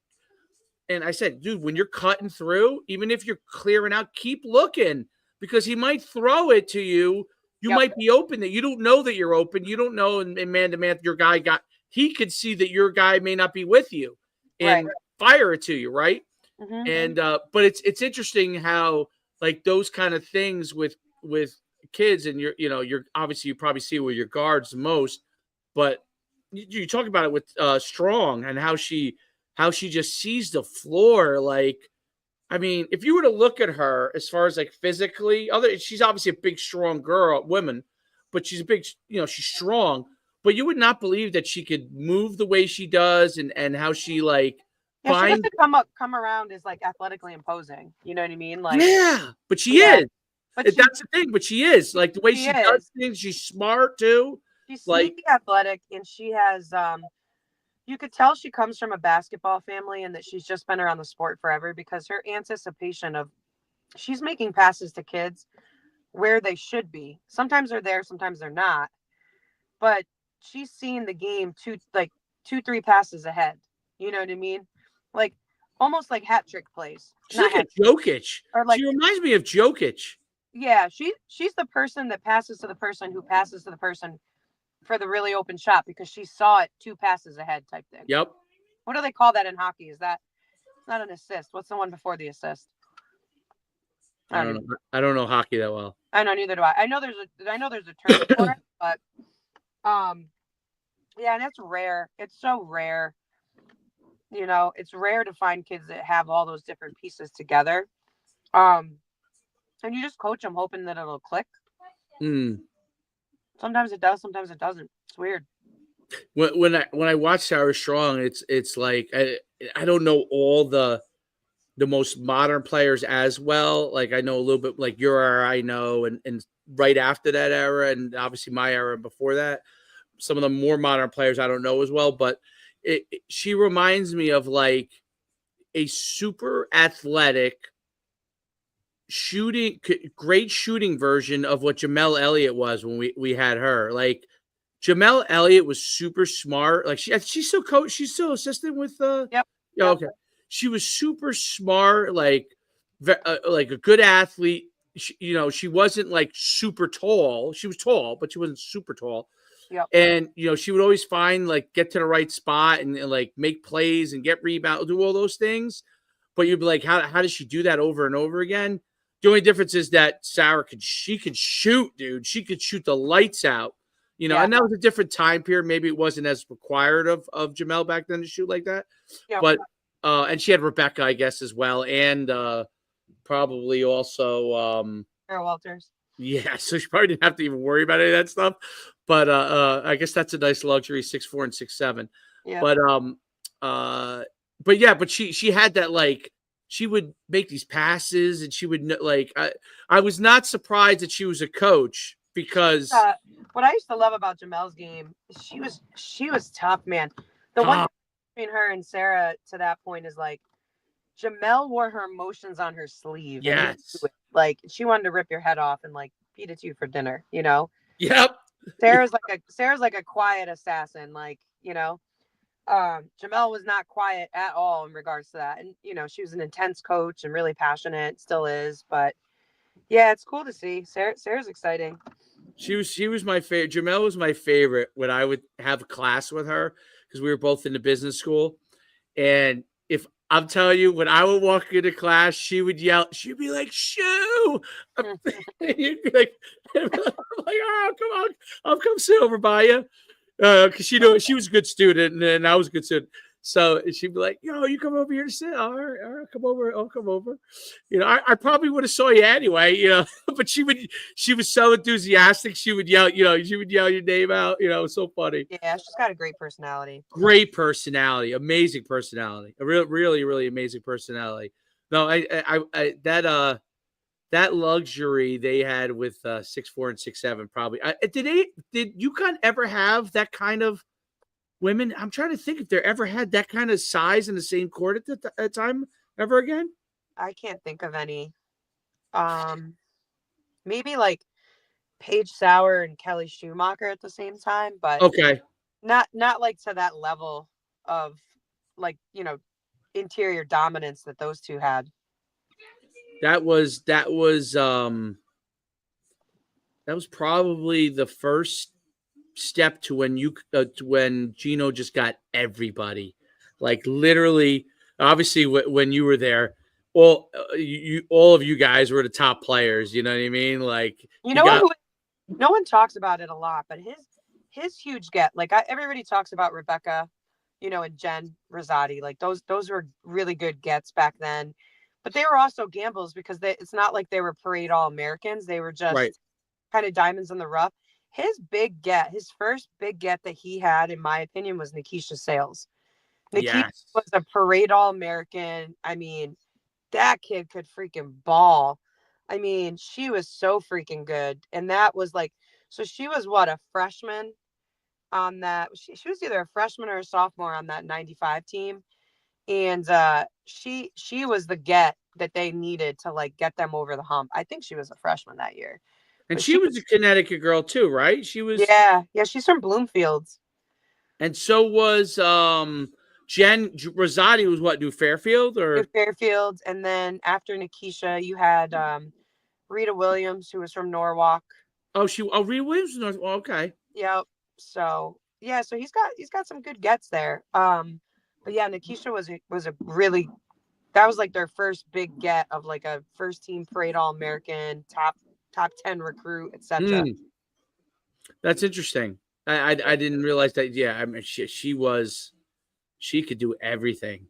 and I said, "Dude, when you're cutting through, even if you're clearing out, keep looking because he might throw it to you. You might be open that you don't know that you're open. You don't know, and man to man, your guy he could see that your guy may not be with you, and fire it to you, right?" Mm-hmm. And but it's interesting how like those kind of things with kids, and you're obviously you probably see with your guards the most, but you talk about it with Strong and how she just sees the floor. Like, I mean, if you were to look at her as far as like physically, she's obviously a big, strong woman, but she's a big, she's strong, but you would not believe that she could move the way she does and how she like she doesn't come around as like athletically imposing. You know what I mean? Like, but she is. But that's the thing. But she is like the way she does things. She's smart too. She's sneaky athletic, and she has. You could tell she comes from a basketball family, and that she's just been around the sport forever, because her anticipation of she's making passes to kids where they should be. Sometimes they're there, sometimes they're not. But she's seen the game 2-3 passes ahead. You know what I mean? Like almost like hat trick plays. She's like a Jokic. Or like, she reminds me of Jokic. Yeah, she's the person that passes to the person who passes to the person for the really open shot, because she saw it 2 passes ahead type thing. Yep. What do they call that in hockey? Is that it's not an assist? What's the one before the assist? I don't know. I don't know hockey that well. I know, neither do I. I know there's a term for it, but yeah, and it's rare. It's so rare. It's rare to find kids that have all those different pieces together. And you just coach them hoping that it'll click. Sometimes it does, sometimes it doesn't. It's weird. When I watch Sarah Strong, it's like I don't know all the most modern players as well. Like I know a little bit like your era, I know, and right after that era, and obviously my era before that. Some of the more modern players I don't know as well, but she reminds me of like a super athletic great shooting version of what Jamel Elliott was when we had her. Like Jamel Elliott was super smart. Like she's still coach. She's still assistant with Yep. Yeah, Yep. okay. She was super smart. Like a good athlete. She wasn't like super tall. She was tall, but she wasn't super tall. Yep. And she would always get to the right spot and like make plays and get rebound, do all those things. But you'd be like, how does she do that over and over again? The only difference is that Sarah could shoot, dude. She could shoot the lights out. Yeah. And that was a different time period. Maybe it wasn't as required of Jamel back then to shoot like that. Yep. But and she had Rebecca, I guess, as well, and probably also Sarah Walters. yeah, so she probably didn't have to even worry about any of that stuff. But I guess that's a nice luxury, 6'4" and 6'7". Yeah. But she had that, like, she would make these passes and she would like I was not surprised that she was a coach because what I used to love about Jamel's game, she was tough, man. The one between her and Sarah to that point is like Jamel wore her emotions on her sleeve. Yes. And like she wanted to rip your head off and like feed it to you for dinner, Yep. Sarah's like a quiet assassin, like, Jamel was not quiet at all in regards to that. And, she was an intense coach and really passionate, still is. But yeah, it's cool to see. Sarah's exciting. She was my favorite. Jamel was my favorite when I would have a class with her because we were both in the business school. And if I'm telling you, when I would walk into class, she would yell. She'd be like, "Shoo!" You'd be like, I'm like, "Oh, come on, I'll come sit over by you," because she knew she was a good student and I was a good student. So she'd be like, "Yo, you come over here to sit. All right, come over. I'll come over." I probably would have saw you anyway, but she was so enthusiastic. She would yell, she would yell your name out. It was so funny. Yeah, she's got a great personality. Great personality, amazing personality, a really, really amazing personality. No, I that luxury they had with 6'4" and 6'7" probably. Did UConn ever have that kind of women? I'm trying to think if they ever had that kind of size in the same court at the time ever again. I can't think of any. Maybe like Paige Sauer and Kelly Schumacher at the same time, but Okay, not like to that level of like, interior dominance that those two had. that was probably the first step to when Gino just got everybody, like literally. Obviously, when you were there, all of you guys were the top players. You know what I mean? Like no one talks about it a lot, but his huge get, like everybody talks about Rebecca, and Jen Rosati, like those were really good gets back then, but they were also gambles because it's not like they were parade All-Americans. They were just right. kind of diamonds in the rough. His first big get that he had, in my opinion, was Nikisha Sales. Nikisha was a parade All-American. I mean, that kid could freaking ball. I mean, she was so freaking good. And that was like, so she was what, a freshman on that. She was either a freshman or a sophomore on that 95 team. And she was the get that they needed to like get them over the hump. I think she was a freshman that year. And she was a Connecticut girl too, right? She was. Yeah, she's from Bloomfield. And so was Jen Rosati was what, New Fairfield or New Fairfield. And then after Nikisha, you had Rita Williams, who was from Norwalk. Rita Williams. Okay. Yep. So yeah, so he's got some good gets there. But yeah, Nikisha was a really, that was like their first big get of like a first team parade All-American, top 10 recruit, etc. That's interesting. I didn't realize that. Yeah, I mean, she could do everything.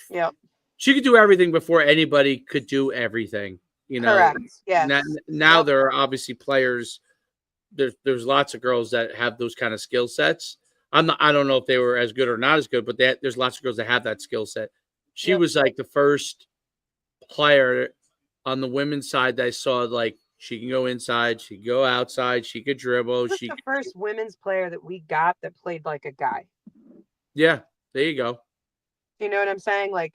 Yep. She could do everything before anybody could do everything. Correct. Yeah. Now there are obviously players. There's lots of girls that have those kind of skill sets. I don't know if they were as good or not as good, but there's lots of girls that have that skill set. She was like the first player on the women's side that I saw, like, she can go inside, she can go outside, she could dribble. She was the first women's player that we got that played like a guy. Yeah, there you go. You know what I'm saying? Like,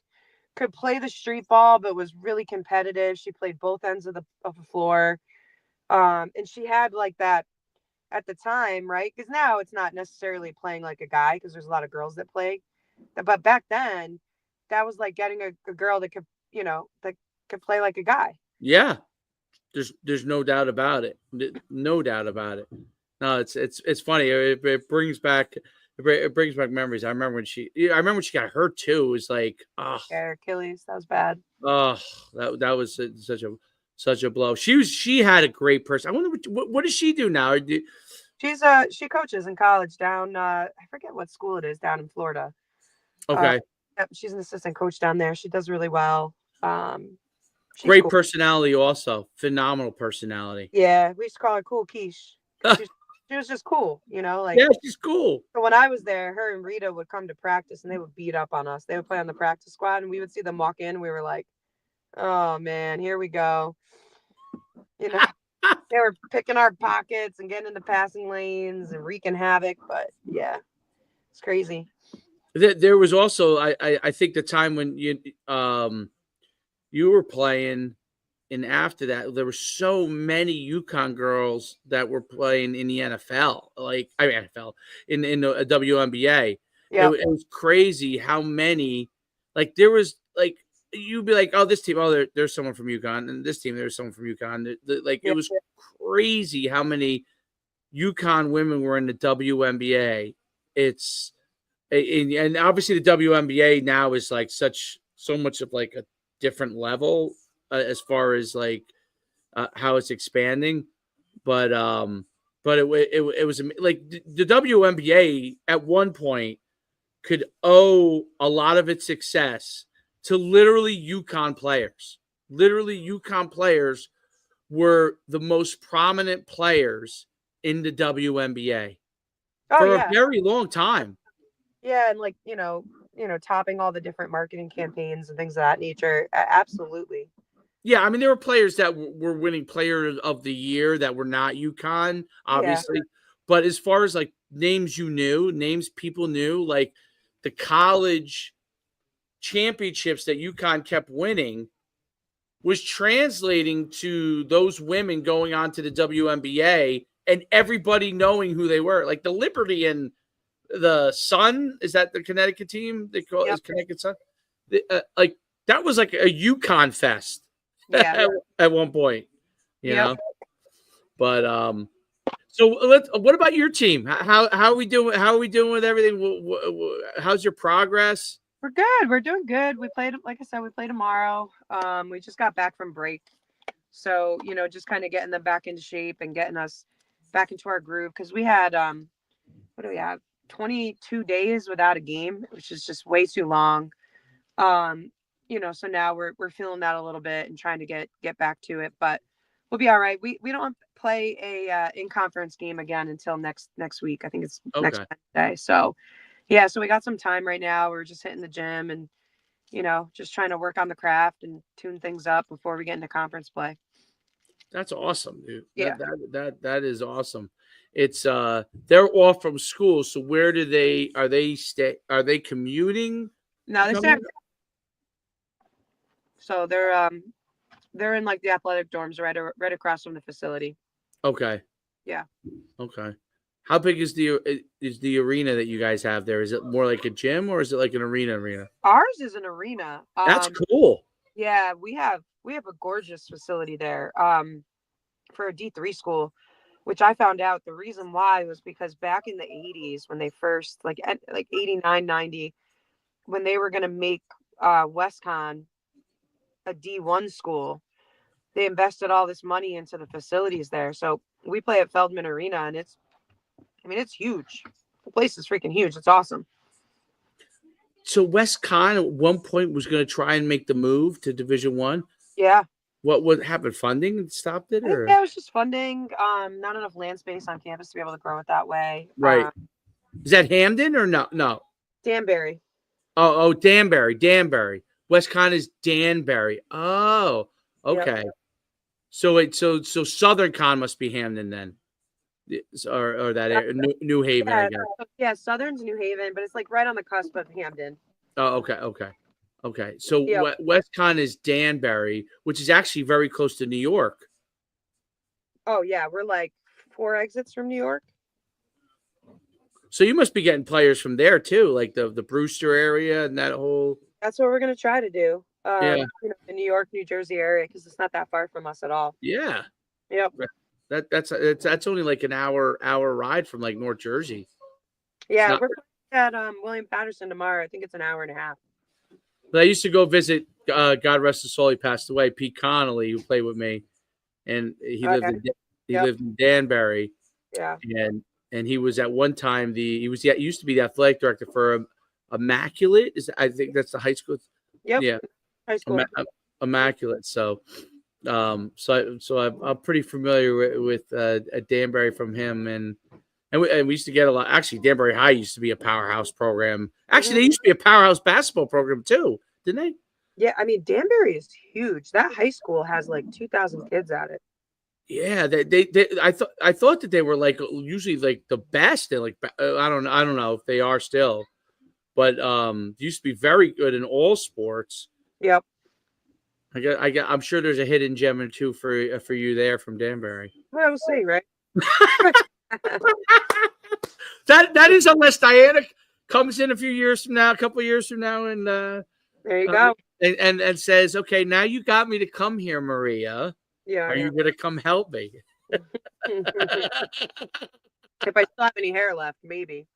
could play the street ball, but was really competitive. She played both ends of the floor. And she had like that at the time, right? Because now it's not necessarily playing like a guy because there's a lot of girls that play. But back then, that was like getting a girl that could, that could play like a guy. Yeah, there's no doubt about it. No doubt about it. No, it's funny. It brings back memories. I remember when she got hurt too. It was like, oh, Yeah, Achilles, that was bad. oh, that was such a blow. She had a great person. I wonder what does she do now? She coaches in college down I forget what school it is down in Florida. Okay, Yep, she's an assistant coach down there. She does really well. She's great cool. personality, also phenomenal personality. Yeah, we used to call her Cool Quiche. She was just cool, like. Yeah, she's cool. So when I was there, her and Rita would come to practice and they would beat up on us. They would play on the practice squad and we would see them walk in. We were like, oh man, here we go. They were picking our pockets and getting into passing lanes and wreaking havoc. But yeah, it's crazy. There was also I think the time when you were playing, and after that there were so many UConn girls that were playing in the NFL, NFL in the WNBA. Yeah, It was crazy how many. Like there was like you'd be like, oh, this team, oh, there's someone from UConn, and this team, there's someone from UConn. Like it was crazy how many UConn women were in the WNBA. It's and obviously the WNBA now is like so much of like a different level as far as like how it's expanding, but it was like the WNBA at one point could owe a lot of its success to literally UConn players. Literally, UConn players were the most prominent players in the WNBA for a very long time. Yeah, and like, topping all the different marketing campaigns and things of that nature. Absolutely. Yeah, I mean, there were players that were winning Player of the Year that were not UConn, obviously. Yeah. But as far as like names people knew, like the college championships that UConn kept winning was translating to those women going on to the WNBA and everybody knowing who they were. Like the Liberty and the Sun, is that the Connecticut team? They call it Connecticut Sun. Like that was like a UConn fest. Yeah. at one point, you know. But so what about your team? How are we doing? How are we doing with everything? How's your progress? We're good. We're doing good. We played, like I said, we play tomorrow. We just got back from break. So, just kind of getting them back into shape and getting us back into our groove. Because we had, what do we have? 22 days without a game, which is just way too long. So now we're feeling that a little bit and trying to get back to it, but we'll be all right. We don't play a in conference game again until next week. I think it's next Wednesday. So yeah, so we got some time right now. We're just hitting the gym and just trying to work on the craft and tune things up before we get into conference play. That's awesome, dude. Yeah. That is awesome. It's they're off from school, so where do they are they commuting? No, they stay. So they're in like the athletic dorms right across from the facility. Okay. Yeah. Okay. How big is the arena that you guys have there? Is it more like a gym or is it like an arena? Ours is an arena. That's cool. Yeah, we have a gorgeous facility there. For a D3 school, which I found out the reason why was because back in the 80s when they first like 89, 90, when they were going to make WestConn a D1 school, they invested all this money into the facilities there. So we play at Feldman Arena and it's huge. The place is freaking huge. It's awesome. So WestConn at one point was going to try and make the move to Division I. Yeah. What happened? Funding stopped it, or? Yeah, it was just funding. Not enough land space on campus to be able to grow it that way. Right. Is that Hamden or no? No. Danbury. Oh, Danbury. WestConn is Danbury. Oh, okay. Yep. So Southern Con must be Hamden then, or that area, New Haven. Yeah, I guess. Yeah, Southern's New Haven, but it's like right on the cusp of Hamden. Oh, okay. Okay, so Yep. WestCon is Danbury, which is actually very close to New York. Oh yeah, we're like 4 exits from New York. So you must be getting players from there too, like the Brewster area and that whole. That's what we're gonna try to do. Yeah, The New York, New Jersey area, because it's not that far from us at all. yeah. Yep. That's only like an hour ride from like North Jersey. It's Yeah, not. we're playing at William Patterson tomorrow. I think it's an hour and a half. But I used to go visit. God rest his soul. He passed away. Pete Connolly, who played with me, and Okay. he Yep. lived in Danbury, Yeah. and he was at one time he used to be the athletic director for Immaculate. I think that's the high school. Yep. Yeah, High school. Immaculate. So I'm pretty familiar with Danbury from him, and we used to get a lot. Actually, Danbury High used to be a powerhouse program. Actually, they used to be a powerhouse basketball program too, didn't they? Yeah, I mean Danbury is huge. That high school has like 2,000 kids at it. Yeah, I thought that they were like usually like the best. They're like I don't know if they are still, but used to be very good in all sports. Yep. I'm sure there's a hidden gem or two for you there from Danbury. Well, we'll see, right? That is unless Diana comes in a few years from now, a couple of years from now, and There you go. And says, okay, now you got me to come here, Maria. Yeah. Are you gonna come help me? If I still have any hair left, maybe.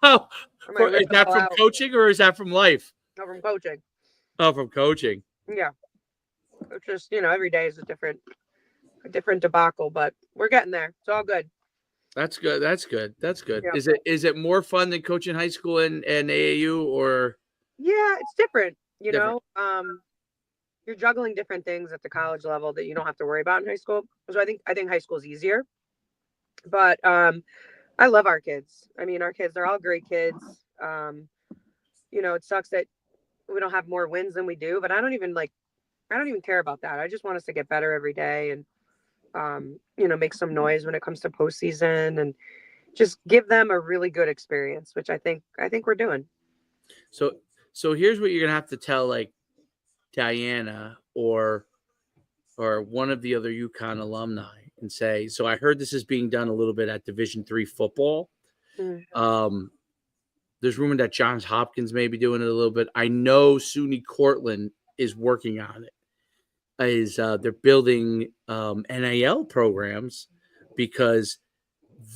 Oh, I might rip is it that all from out. coaching or is that from life? No, from coaching. Oh, from coaching. Yeah. It's just, every day is a different debacle, but we're getting there. It's all good. That's good. That's good. That's good. Yeah. Is it more fun than coaching high school and AAU or? Yeah, it's different. Different. You're juggling different things at the college level that you don't have to worry about in high school. So I think high school is easier. But I love our kids. I mean, our kids, they're all great kids. It sucks that we don't have more wins than we do, but I don't even care about that. I just want us to get better every day and make some noise when it comes to postseason and just give them a really good experience, which I think we're doing. So here's what you're gonna have to tell like Diana or one of the other UConn alumni and say, so I heard this is being done a little bit at Division III football. There's rumor that Johns Hopkins may be doing it a little bit. I know SUNY Cortland is working on it. They're building NIL programs because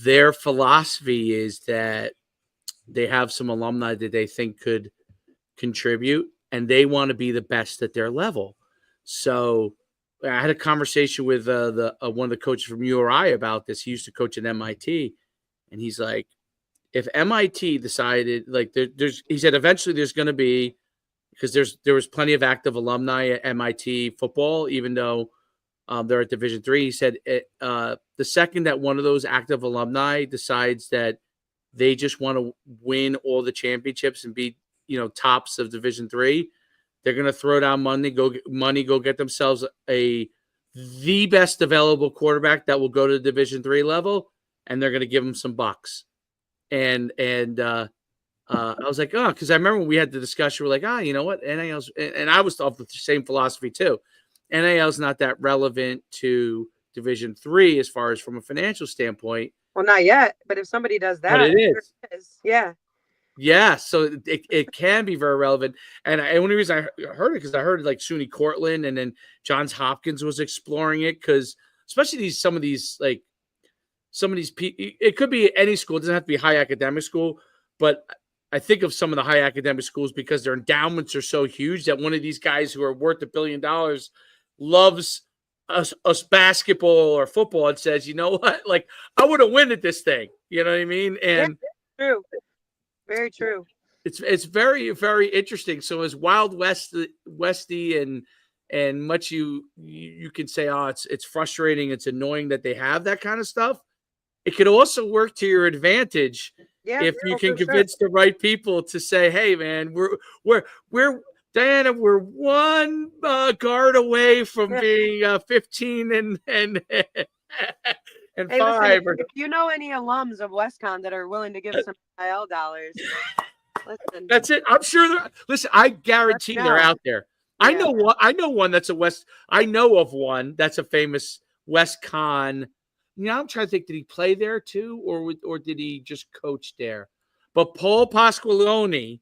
their philosophy is that they have some alumni that they think could contribute, and they want to be the best at their level. So I had a conversation with one of the coaches from URI about this. He used to coach at MIT, and he's like, if MIT decided, like, he said eventually there's going to be, because there was plenty of active alumni at MIT football, even though they're at Division III. He said the second that one of those active alumni decides that they just want to win all the championships and be tops of Division III, they're going to throw down money, go get themselves the best available quarterback that will go to the Division III level, and they're going to give them some bucks. And I was like, oh, because I remember when we had the discussion, we're like, you know what, NIL's, and I was of the same philosophy too. NIL's not that relevant to Division III as far as from a financial standpoint. Well, not yet, but if somebody does that, but it is. Yeah. Yeah, so it can be very relevant. And the only reason I heard it because I heard like SUNY Cortland and then Johns Hopkins was exploring it because especially some of these it could be any school. It doesn't have to be high academic school, but I think of some of the high academic schools because their endowments are so huge that one of these guys who are worth $1 billion loves us basketball or football and says, you know what, like I would have win at this thing. You know what I mean? And yeah, true. Very true. It's very, very interesting. So as Wild Westy and much you can say, oh, it's frustrating, it's annoying that they have that kind of stuff. It could also work to your advantage if you can convince the right people to say, hey man, we're Diana, we're one guard away from being 15 and hey, 5. Listen, if you know any alums of WestCon that are willing to give some IL dollars, Listen, That's it. I'm sure. Listen, I guarantee they're out there. Yeah. I know one that's a West. I know of one that's a famous West Con. I'm trying to think. Did he play there too, or did he just coach there? But Paul Pasqualoni.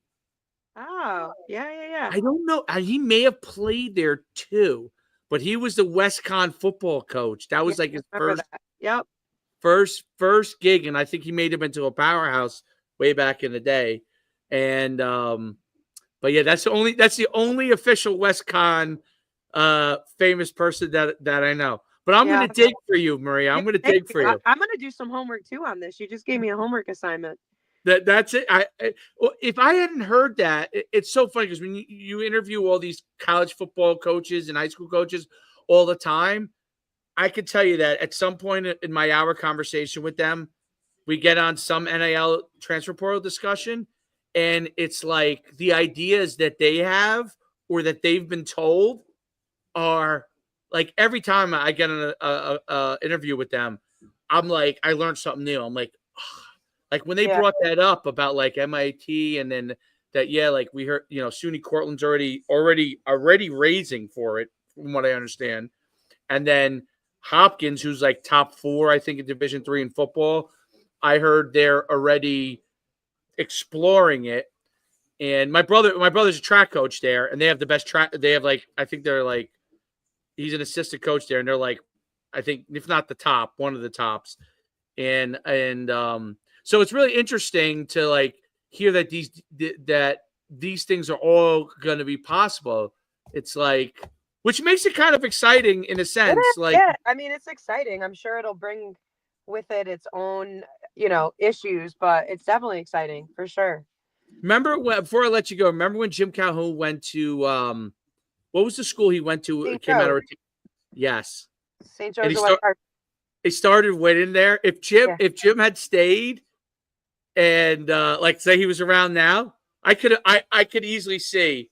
Oh, yeah. I don't know. He may have played there too, but he was the West Con football coach. That was like his first. That. Yep. First gig, and I think he made him into a powerhouse way back in the day. And but yeah, that's the only official West Con famous person that I know. But I'm gonna dig for you, Maria. I'm gonna dig for you. I'm gonna do some homework too on this. You just gave me a homework assignment. That's it. If I hadn't heard that, it's so funny because when you interview all these college football coaches and high school coaches all the time, I could tell you that at some point in my hour conversation with them, we get on some NIL transfer portal discussion, and it's like the ideas that they have or that they've been told are like every time I get in a interview with them, I'm like, I learned something new. I'm like, oh. Like when they brought that up about like MIT and then that, like we heard, SUNY Cortland's already raising for it from what I understand. And then Hopkins, who's like top 4, I think, in Division III in football, I heard they're already exploring it. And my brother's a track coach there, and they have the best track. They have I think they're he's an assistant coach there, and they're I think if not the top, one of the tops. And so it's really interesting to hear that these things are all going to be possible. It's which makes it kind of exciting in a sense. Yeah, I mean, it's exciting. I'm sure it'll bring with it its own, issues, but it's definitely exciting for sure. Remember before I let you go, remember when Jim Calhoun went to what was the school he went to? St. Came out of yes. St. Joe's. He started winning there. If Jim had stayed and say he was around now, I could easily see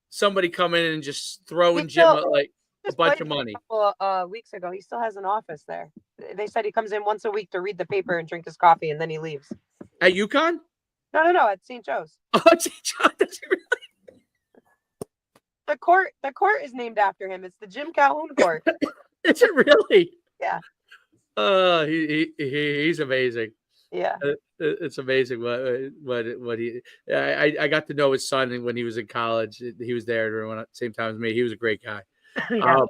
somebody come in and just throwing Jim a bunch of money. A couple weeks ago, he still has an office there. They said he comes in once a week to read the paper and drink his coffee, and then he leaves. At UConn? No, at St. Joe's. Oh, St. Joe's. Does he really? The court is named after him. It's the Jim Calhoun Court. Is it really? Yeah. He's amazing. Yeah. It's amazing what he. I got to know his son when he was in college. He was there during the same time as me. He was a great guy. No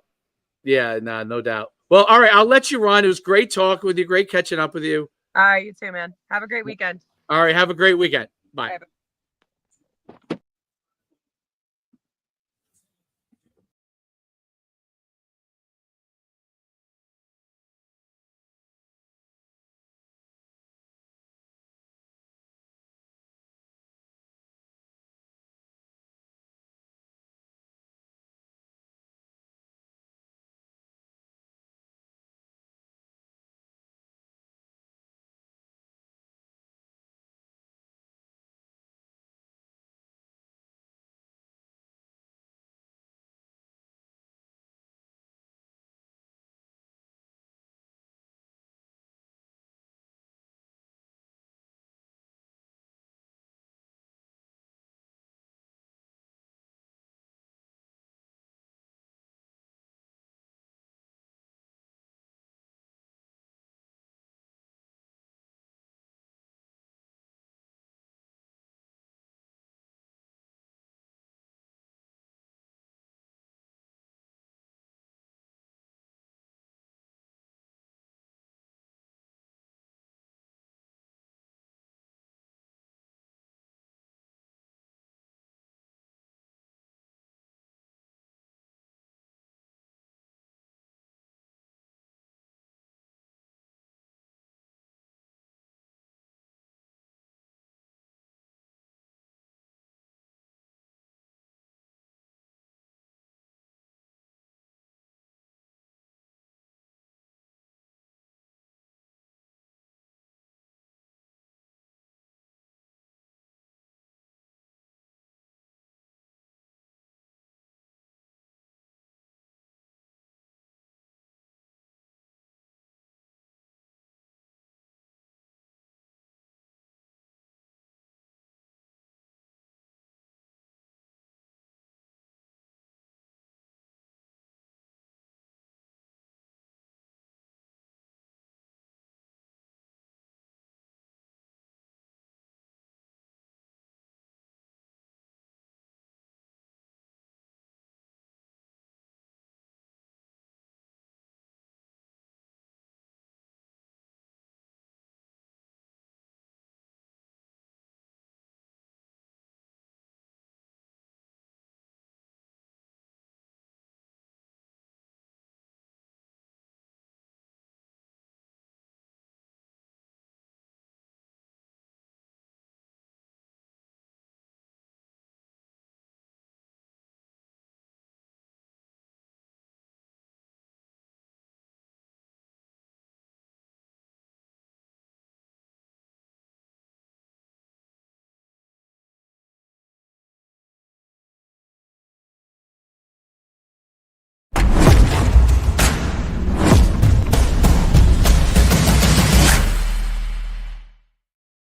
doubt. Well, all right, I'll let you run. It was great talking with you. Great catching up with you. All right, you too, man. Have a great weekend. All right, have a great weekend. Bye.